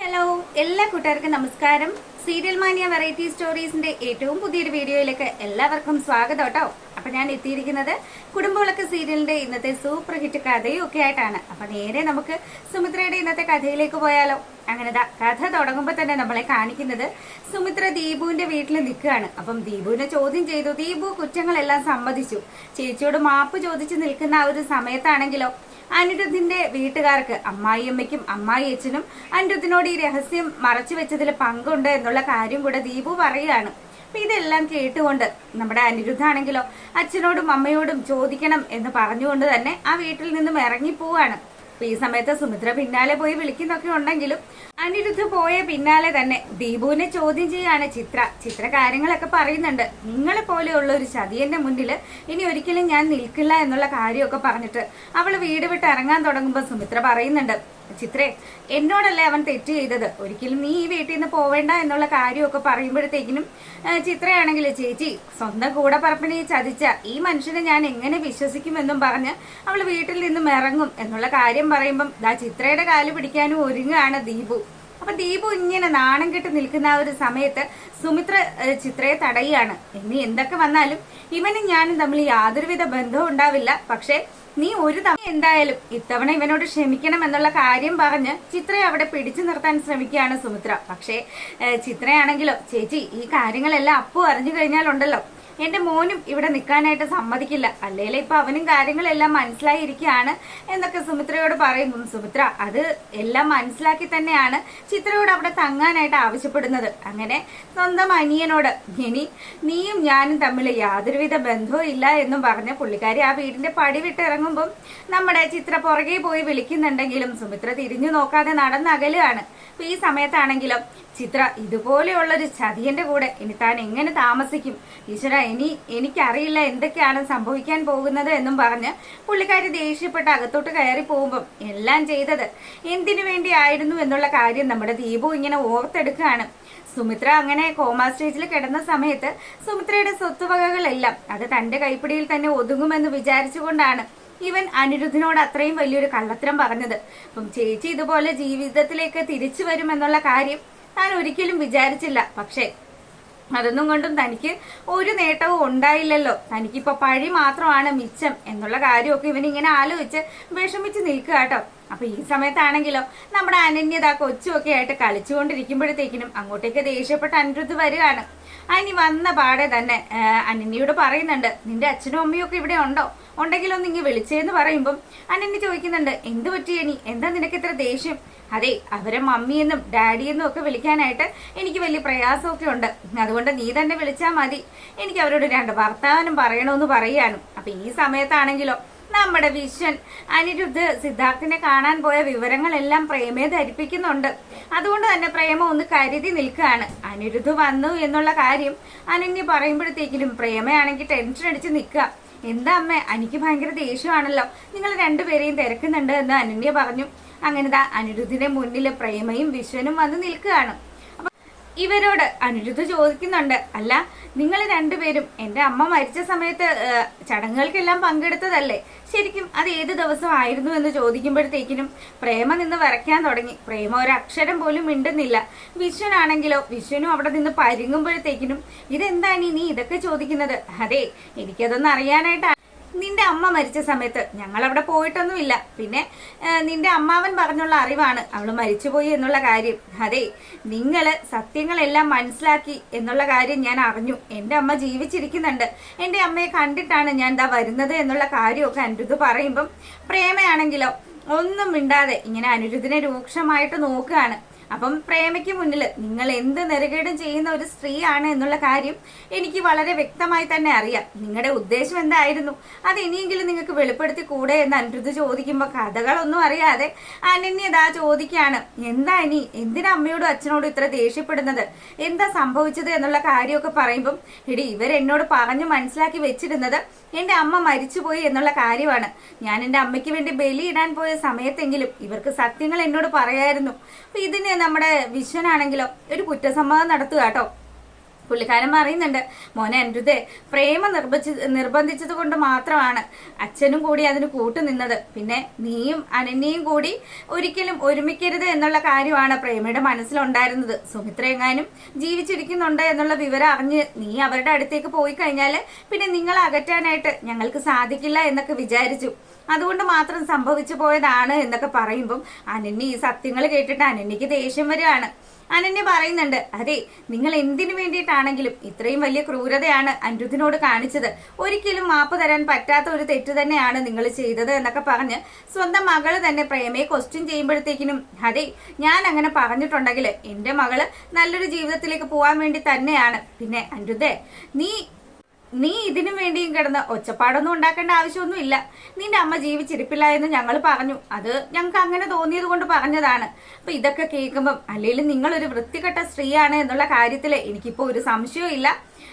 Hello, എല്ലാ കൂട്ടുകാർക്കും നമസ്കാരം. സീരിയൽ മാനിയ വെറൈറ്റി സ്റ്റോറീസിന്റെ ഏറ്റവും പുതിയൊരു വീഡിയോയിലേക്ക് എല്ലാവർക്കും സ്വാഗതം കേട്ടോ. അപ്പൊ ഞാൻ എത്തിയിരിക്കുന്നത് കുടുംബവിളക്ക് സീരിയലിന്റെ ഇന്നത്തെ സൂപ്പർ ഹിറ്റ് കഥയും ഒക്കെ ആയിട്ടാണ്. അപ്പൊ നേരെ നമുക്ക് സുമിത്രയുടെ ഇന്നത്തെ കഥയിലേക്ക് പോയാലോ. അങ്ങനെ കഥ തുടങ്ങുമ്പോൾ തന്നെ നമ്മളെ കാണിക്കുന്നത് സുമിത്ര ദീപുവിന്റെ വീട്ടിൽ നിൽക്കുകയാണ്. അപ്പം ദീപുവിനെ ചോദ്യം ചെയ്തു. ദീപു കുറ്റങ്ങളെല്ലാം സമ്മതിച്ചു. ചേച്ചിയോട് മാപ്പ് ചോദിച്ചു നിൽക്കുന്ന ആ ഒരു സമയത്താണെങ്കിലോ അനിരുദ്ധിന്റെ വീട്ടുകാർക്ക് അമ്മായിയമ്മയ്ക്കും അമ്മായി അച്ഛനും അനിരുദ്ധിനോട് ഈ രഹസ്യം മറച്ചു വെച്ചതിൽ പങ്കുണ്ട് എന്നുള്ള കാര്യം കൂടെ ദീപു പറയുകയാണ്. അപ്പൊ ഇതെല്ലാം കേട്ടുകൊണ്ട് നമ്മുടെ അനിരുദ്ധാണെങ്കിലോ അച്ഛനോടും അമ്മയോടും ചോദിക്കണം എന്ന് പറഞ്ഞുകൊണ്ട് തന്നെ ആ വീട്ടിൽ നിന്നും ഇറങ്ങി പോവാണ്. അപ്പൊ ഈ സമയത്ത് സുമിത്ര പിന്നാലെ പോയി വിളിക്കുന്നൊക്കെ ഉണ്ടെങ്കിലും അനിരുദ്ധ പോയ പിന്നാലെ തന്നെ ദീപുവിനെ ചോദ്യം ചെയ്യാണ് ചിത്ര കാര്യങ്ങളൊക്കെ പറയുന്നുണ്ട്. നിങ്ങളെ പോലെയുള്ള ഒരു ചതിയന്റെ മുന്നിൽ ഇനി ഒരിക്കലും ഞാൻ നിൽക്കില്ല എന്നുള്ള കാര്യമൊക്കെ പറഞ്ഞിട്ട് അവള് വീട് വിട്ട് ഇറങ്ങാൻ തുടങ്ങുമ്പോൾ സുമിത്ര പറയുന്നുണ്ട്, ചിത്രേ, എന്നോടല്ലേ അവൻ തെറ്റ് ചെയ്തത്, ഒരിക്കലും നീ ഈ വീട്ടിൽ നിന്ന് പോവേണ്ട എന്നുള്ള കാര്യമൊക്കെ പറയുമ്പോഴത്തേക്കിനും ചിത്രയാണെങ്കിൽ ചേച്ചി സ്വന്തം കൂടപ്പറപ്പിനെ ചതിച്ച ഈ മനുഷ്യനെ ഞാൻ എങ്ങനെ വിശ്വസിക്കുമെന്നും പറഞ്ഞ് അവൾ വീട്ടിൽ നിന്നും ഇറങ്ങും എന്നുള്ള കാര്യം പറയുമ്പം ചിത്രയുടെ കാല് പിടിക്കാനും ഒരുങ്ങാണ് ദീപു. അപ്പൊ ദീപു ഇങ്ങനെ നാണം കെട്ട് നിൽക്കുന്ന ആ ഒരു സമയത്ത് സുമിത്ര ചിത്രയെ തടയുകയാണ്. ഇനി എന്തൊക്കെ വന്നാലും ഇവനും ഞാനും തമ്മിൽ യാതൊരുവിധ ബന്ധവും ഉണ്ടാവില്ല, പക്ഷെ നീ ഒരു തവണ എന്തായാലും ഇത്തവണ ഇവനോട് ക്ഷമിക്കണം എന്നുള്ള കാര്യം പറഞ്ഞ് ചിത്രയെ അവിടെ പിടിച്ചു നിർത്താൻ ശ്രമിക്കുകയാണ് സുമിത്ര. പക്ഷേ ചിത്രയാണെങ്കിലോ, ചേച്ചി ഈ കാര്യങ്ങളെല്ലാം അപ്പു അറിഞ്ഞു കഴിഞ്ഞാലുണ്ടല്ലോ എന്റെ മോനും ഇവിടെ നിൽക്കാനായിട്ട് സമ്മതിക്കില്ല, അല്ലേലെ ഇപ്പൊ അവനും കാര്യങ്ങളെല്ലാം മനസ്സിലായിരിക്കുകയാണ് എന്നൊക്കെ സുമിത്രയോട് പറയുമ്പം സുമിത്ര അത് എല്ലാം മനസ്സിലാക്കി തന്നെയാണ് ചിത്രയോട് അവിടെ തങ്ങാനായിട്ട് ആവശ്യപ്പെടുന്നത്. അങ്ങനെ സ്വന്തം അനിയനോട് ഇനി നീയും ഞാനും തമ്മിൽ യാതൊരുവിധ ബന്ധവും ഇല്ല എന്നും പറഞ്ഞ പുള്ളിക്കാരി ആ വീടിന്റെ പടി വിട്ടിറങ്ങുമ്പം നമ്മുടെ ചിത്ര പുറകെ പോയി വിളിക്കുന്നുണ്ടെങ്കിലും സുമിത്ര തിരിഞ്ഞു നോക്കാതെ നടന്നകലുകയാണ്. അപ്പൊ ഈ സമയത്താണെങ്കിലും ചിത്ര ഇതുപോലെയുള്ളൊരു ചതിയന്റെ കൂടെ ഇനി താൻ എങ്ങനെ താമസിക്കും, ഈശ്വര എനിക്കറിയില്ല എന്തൊക്കെയാണ് സംഭവിക്കാൻ പോകുന്നത് എന്നും പറഞ്ഞ് പുള്ളിക്കാരി ദേഷ്യപ്പെട്ട് അകത്തോട്ട് കയറി പോകുമ്പം എല്ലാം ചെയ്തത് എന്തിനു വേണ്ടിയായിരുന്നു എന്നുള്ള കാര്യം നമ്മുടെ ദീപു ഇങ്ങനെ ഓർത്തെടുക്കുകയാണ്. സുമിത്ര അങ്ങനെ കോമാ സ്റ്റേജിൽ കിടന്ന സമയത്ത് സുമിത്രയുടെ സ്വത്തുവകകളെല്ലാം അത് തന്റെ കൈപ്പിടിയിൽ തന്നെ ഒതുങ്ങുമെന്ന് വിചാരിച്ചുകൊണ്ടാണ് ഇവൻ അനിരുദ്ധിനോട് അത്രയും വലിയൊരു കള്ളത്തരം പറഞ്ഞത്. അപ്പം ചേച്ചി ഇതുപോലെ ജീവിതത്തിലേക്ക് തിരിച്ചു വരുമെന്നുള്ള കാര്യം താൻ ഒരിക്കലും വിചാരിച്ചില്ല. പക്ഷേ അതൊന്നും കൊണ്ടും തനിക്ക് ഒരു നേട്ടവും ഉണ്ടായില്ലല്ലോ, തനിക്കിപ്പോ പഴി മാത്രമാണ് മിച്ചം എന്നുള്ള കാര്യമൊക്കെ ഇവനിങ്ങനെ ആലോചിച്ച് വിഷമിച്ച് നിൽക്കുക കേട്ടോ. അപ്പൊ ഈ സമയത്താണെങ്കിലോ നമ്മുടെ അനന്യത കൊച്ചുമൊക്കെ ആയിട്ട് കളിച്ചുകൊണ്ടിരിക്കുമ്പോഴത്തേക്കിനും അങ്ങോട്ടേക്ക് ദേഷ്യപ്പെട്ട അനിരുദ്ധ് വരികയാണ്. അനി വന്ന പാടെ തന്നെ അനന്യയോട് പറയുന്നുണ്ട്, നിന്റെ അച്ഛനും അമ്മയും ഒക്കെ ഇവിടെ ഉണ്ടോ, ഉണ്ടെങ്കിലൊന്ന് ഇങ്ങനെ വിളിച്ചേന്ന് പറയുമ്പം അനന്യ ചോദിക്കുന്നുണ്ട്, എന്ത് പറ്റിയനി, എന്താ നിനക്ക് ഇത്ര ദേഷ്യം? അതെ, അവരെ മമ്മിയെന്നും ഡാഡിയെന്നും ഒക്കെ വിളിക്കാനായിട്ട് എനിക്ക് വലിയ പ്രയാസമൊക്കെ ഉണ്ട്, അതുകൊണ്ട് നീ തന്നെ വിളിച്ചാൽ മതി, എനിക്ക് അവരോട് രണ്ട് വർത്താനം പറയണമെന്ന് പറയുകയാണ്. അപ്പൊ ഈ സമയത്താണെങ്കിലോ നമ്മുടെ വിശ്വൻ അനിരുദ്ധ് സിദ്ധാർത്ഥിനെ കാണാൻ പോയ വിവരങ്ങളെല്ലാം പ്രേമയെ ധരിപ്പിക്കുന്നുണ്ട്. അതുകൊണ്ട് തന്നെ പ്രേമ ഒന്ന് കരുതി നിൽക്കുകയാണ്. അനിരുദ്ധ് വന്നു എന്നുള്ള കാര്യം അനന്യ പറയുമ്പോഴത്തേക്കിനും പ്രേമയാണെങ്കിൽ ടെൻഷൻ അടിച്ച് നിൽക്കുക. എന്താ അമ്മേ, എനിക്ക് ഭയങ്കര ദേഷ്യമാണല്ലോ, നിങ്ങൾ രണ്ടുപേരെയും തിരക്കുന്നുണ്ട് എന്ന് അനന്യ പറഞ്ഞു. അങ്ങനെ അനിരുദ്ധിന്റെ മുന്നിൽ പ്രേമയും വിശ്വനും വന്ന് നിൽക്കുകയാണ്. ഇവരോട് അനിരുദ്ധ ചോദിക്കുന്നുണ്ട്, അല്ല നിങ്ങൾ രണ്ടുപേരും എന്റെ അമ്മ മരിച്ച സമയത്ത് ചടങ്ങുകൾക്കെല്ലാം പങ്കെടുത്തതല്ലേ, ശരിക്കും അത് ഏത് ദിവസം ആയിരുന്നു എന്ന് ചോദിക്കുമ്പോഴത്തേക്കിനും പ്രേമ നിന്ന് വരയ്ക്കാൻ തുടങ്ങി. പ്രേമ ഒരു അക്ഷരം പോലും മിണ്ടുന്നില്ല. വിശ്വനാണെങ്കിലോ വിശ്വനും അവിടെ നിന്ന് പരിങ്ങുമ്പോഴത്തേക്കിനും ഇതെന്താ നീ ഇതൊക്കെ ചോദിക്കുന്നത്? അതെ, എനിക്കതൊന്നും അറിയാനായിട്ടാണ്. നിന്റെ അമ്മ മരിച്ച സമയത്ത് ഞങ്ങൾ അവിടെ പോയിട്ടൊന്നുമില്ല, പിന്നെ നിന്റെ അമ്മാവൻ പറഞ്ഞുള്ള അറിവാണ് അവള് മരിച്ചുപോയി എന്നുള്ള കാര്യം. അതെ, നിങ്ങള് സത്യങ്ങളെല്ലാം മനസ്സിലാക്കി എന്നുള്ള കാര്യം ഞാൻ അറിഞ്ഞു. എന്റെ അമ്മ ജീവിച്ചിരിക്കുന്നുണ്ട്, എന്റെ അമ്മയെ കണ്ടിട്ടാണ് ഞാൻ വരുന്നത് എന്നുള്ള കാര്യമൊക്കെ അനിരുദ്ധ് പറയുമ്പം പ്രേമയാണെങ്കിലോ ഒന്നും മിണ്ടാതെ ഇങ്ങനെ അനിരുദ്ധിനെ രൂക്ഷമായിട്ട് നോക്കുകയാണ്. അപ്പം പ്രേമയ്ക്ക് മുന്നിൽ നിങ്ങൾ എന്ത് നെറുകേടും ചെയ്യുന്ന ഒരു സ്ത്രീയാണ് എന്നുള്ള കാര്യം എനിക്ക് വളരെ വ്യക്തമായി തന്നെ അറിയാം. നിങ്ങളുടെ ഉദ്ദേശം എന്തായിരുന്നു, അത് ഇനിയെങ്കിലും നിങ്ങൾക്ക് വെളിപ്പെടുത്തി കൂടെ എന്ന് അനിരുദ്ധ് ചോദിക്കുമ്പോൾ കഥകളൊന്നും അറിയാതെ അനന്യത ചോദിക്കുകയാണ്, എന്താ ഇനി എന്തിനാ അമ്മയോടും അച്ഛനോടും ഇത്ര ദേഷ്യപ്പെടുന്നത്, എന്താ സംഭവിച്ചത് എന്നുള്ള കാര്യമൊക്കെ പറയുമ്പം എടി ഇവരെന്നോട് പറഞ്ഞു മനസ്സിലാക്കി വെച്ചിരുന്നത് എന്റെ അമ്മ മരിച്ചുപോയി എന്നുള്ള കാര്യമാണ്. ഞാൻ എന്റെ അമ്മയ്ക്ക് വേണ്ടി ബലിയിടാൻ പോയ സമയത്തെങ്കിലും ഇവർക്ക് സത്യങ്ങൾ എന്നോട് പറയായിരുന്നു. അപ്പൊ ഇതിന് നമ്മുടെ വിശ്വനാണെങ്കിലോ ഒരു കുറ്റസമ്മതം നടത്തുക കേട്ടോ. പുള്ളിക്കാരൻ പറയുന്നുണ്ട്, മോനെ അനിരുദ്ധേ, പ്രേമ നിർബന്ധിച്ചത് കൊണ്ട് മാത്രമാണ് അച്ഛനും കൂടി അതിന് കൂട്ടുനിന്നത്. പിന്നെ നീയും അനന്യയും കൂടി ഒരിക്കലും ഒരുമിക്കരുത് എന്നുള്ള കാര്യമാണ് പ്രേമയുടെ മനസ്സിലുണ്ടായിരുന്നത്. സുമിത്ര എങ്ങാനും ജീവിച്ചിരിക്കുന്നുണ്ട് എന്നുള്ള വിവരം അറിഞ്ഞ് നീ അവരുടെ അടുത്തേക്ക് പോയി കഴിഞ്ഞാൽ പിന്നെ നിങ്ങളെ അകറ്റാനായിട്ട് ഞങ്ങൾക്ക് സാധിക്കില്ല എന്നൊക്കെ വിചാരിച്ചു. അതുകൊണ്ട് മാത്രം സംഭവിച്ചു പോയതാണ് എന്നൊക്കെ പറയുമ്പം അനന്യ ഈ സത്യങ്ങൾ കേട്ടിട്ട് അനന്യക്ക് ദേഷ്യം വരികയാണ്. അനന്യ പറയുന്നുണ്ട്, അതെ, നിങ്ങൾ എന്തിനു വേണ്ടിയിട്ടാണെങ്കിലും ഇത്രയും വലിയ ക്രൂരതയാണ് അനിരുദ്ധിനോട് കാണിച്ചത്. ഒരിക്കലും മാപ്പ് തരാൻ പറ്റാത്ത ഒരു തെറ്റ് തന്നെയാണ് നിങ്ങൾ ചെയ്തത് എന്നൊക്കെ പറഞ്ഞ് സ്വന്തം മകള് തന്നെ പ്രേമയെ ക്വസ്റ്റ്യൻ ചെയ്യുമ്പോഴത്തേക്കിനും, അതെ, ഞാൻ അങ്ങനെ പറഞ്ഞിട്ടുണ്ടെങ്കിൽ എന്റെ മകള് നല്ലൊരു ജീവിതത്തിലേക്ക് പോകാൻ വേണ്ടി തന്നെയാണ്. പിന്നെ അനിരുദ്ധേ, നീ ഇതിനു വേണ്ടിയും കിടന്ന് ഒച്ചപ്പാടൊന്നും ഉണ്ടാക്കേണ്ട ആവശ്യമൊന്നും ഇല്ല. നിന്റെ അമ്മ ജീവിച്ചിരിപ്പില്ല എന്ന് ഞങ്ങൾ പറഞ്ഞു. അത് ഞങ്ങൾക്ക് അങ്ങനെ തോന്നിയത് കൊണ്ട് പറഞ്ഞതാണ്. അപ്പൊ ഇതൊക്കെ കേൾക്കുമ്പം അല്ലെങ്കിലും നിങ്ങളൊരു വൃത്തികെട്ട സ്ത്രീയാണ് എന്നുള്ള കാര്യത്തിൽ എനിക്കിപ്പോ ഒരു സംശയവും ഇല്ല.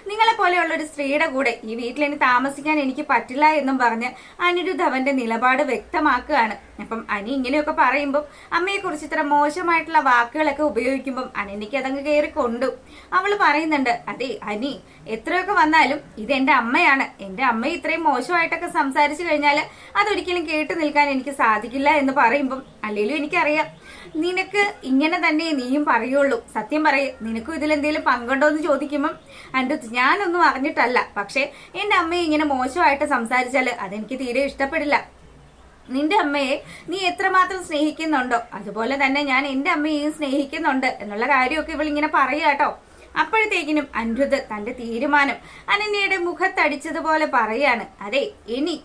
നിങ്ങളെ പോലെയുള്ള ഒരു സ്ത്രീയുടെ കൂടെ ഈ വീട്ടിൽ ഇനി താമസിക്കാൻ എനിക്ക് പറ്റില്ല എന്നും പറഞ്ഞ് അനിരുദ്ധ് അവന്റെ നിലപാട് വ്യക്തമാക്കുകയാണ്. അപ്പം അനി ഇങ്ങനെയൊക്കെ പറയുമ്പോൾ അമ്മയെ കുറിച്ച് ഇത്ര മോശമായിട്ടുള്ള വാക്കുകളൊക്കെ ഉപയോഗിക്കുമ്പം അനന്യക്ക് അതങ്ങ് കയറി കൊണ്ടു. അവള് പറയുന്നുണ്ട്, അതെ അനി, എത്രയൊക്കെ വന്നാലും ഇത് എന്റെ അമ്മയാണ്. എന്റെ അമ്മ ഇത്രയും മോശമായിട്ടൊക്കെ സംസാരിച്ചു കഴിഞ്ഞാൽ അതൊരിക്കലും കേട്ടു നിൽക്കാൻ എനിക്ക് സാധിക്കില്ല എന്ന് പറയുമ്പം അല്ലെങ്കിലും എനിക്കറിയാം നിനക്ക് ഇങ്ങനെ തന്നെ നീയും പറയുള്ളൂ. സത്യം പറയേ, നിനക്കും ഇതിലെന്തെങ്കിലും പങ്കുണ്ടോ എന്ന് ചോദിക്കുമ്പം അനിരുദ്ധ്, ഞാനൊന്നും അറിഞ്ഞിട്ടല്ല, പക്ഷെ എന്റെ അമ്മയെ ഇങ്ങനെ മോശമായിട്ട് സംസാരിച്ചാൽ അതെനിക്ക് തീരെ ഇഷ്ടപ്പെടില്ല. നിന്റെ അമ്മയെ നീ എത്രമാത്രം സ്നേഹിക്കുന്നുണ്ടോ അതുപോലെ തന്നെ ഞാൻ എന്റെ അമ്മയെയും സ്നേഹിക്കുന്നുണ്ട് എന്നുള്ള കാര്യമൊക്കെ ഇവളിങ്ങനെ പറയുക കേട്ടോ. അപ്പോഴത്തേക്കിനും അനിരുദ്ധ് തന്റെ തീരുമാനം അനന്യയുടെ മുഖത്തടിച്ചതുപോലെ പറയാണ്, അതെ, ഇനി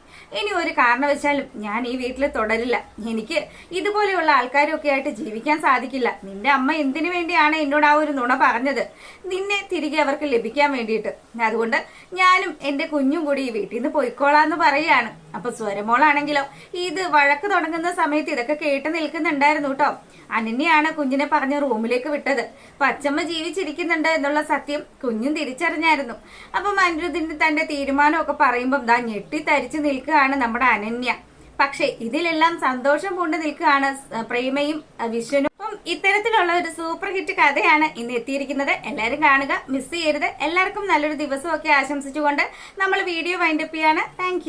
ഒരു കാരണവശാലും ഞാൻ ഈ വീട്ടിൽ തുടരില്ല. എനിക്ക് ഇതുപോലെയുള്ള ആൾക്കാരൊക്കെ ആയിട്ട് ജീവിക്കാൻ സാധിക്കില്ല. നിന്റെ അമ്മ എന്തിനു വേണ്ടിയാണ് എന്നോട് ആ ഒരു നുണ പറഞ്ഞത്? നിന്നെ തിരികെ അവർക്ക് ലഭിക്കാൻ വേണ്ടിയിട്ട്. അതുകൊണ്ട് ഞാനും എന്റെ കുഞ്ഞും കൂടി ഈ വീട്ടിൽ നിന്ന് പോയിക്കോളാന്ന് പറയാണ്. അപ്പൊ സ്വരമോളാണെങ്കിലോ ഇത് വഴക്ക് തുടങ്ങുന്ന സമയത്ത് ഇതൊക്കെ കേട്ട് നിൽക്കുന്നുണ്ടായിരുന്നു കേട്ടോ. അനന്യയാണ് കുഞ്ഞിനെ പറഞ്ഞ് റൂമിലേക്ക് വിട്ടത്. അപ്പൊ അച്ചമ്മ ജീവിച്ചിരിക്കുന്നുണ്ട് എന്നുള്ള സത്യം കുഞ്ഞും തിരിച്ചറിഞ്ഞായിരുന്നു. അപ്പം അനിരുദ്ധിന്റെ തന്റെ തീരുമാനമൊക്കെ പറയുമ്പം ദാ ഞെട്ടിത്തരിച്ചു നിൽക്കുകയാണ് നമ്മുടെ അനന്യ. പക്ഷെ ഇതിലെല്ലാം സന്തോഷം കൊണ്ട് നിൽക്കുകയാണ് പ്രേമയും വിശ്വനും. അപ്പം ഇത്തരത്തിലുള്ള ഒരു സൂപ്പർ ഹിറ്റ് കഥയാണ് ഇന്ന് എത്തിയിരിക്കുന്നത്. എല്ലാവരും കാണുക, മിസ് ചെയ്യരുത്. എല്ലാവർക്കും നല്ലൊരു ദിവസമൊക്കെ ആശംസിച്ചുകൊണ്ട് നമ്മൾ വീഡിയോ വൈൻഡപ്പ് ചെയ്യാണ്. താങ്ക്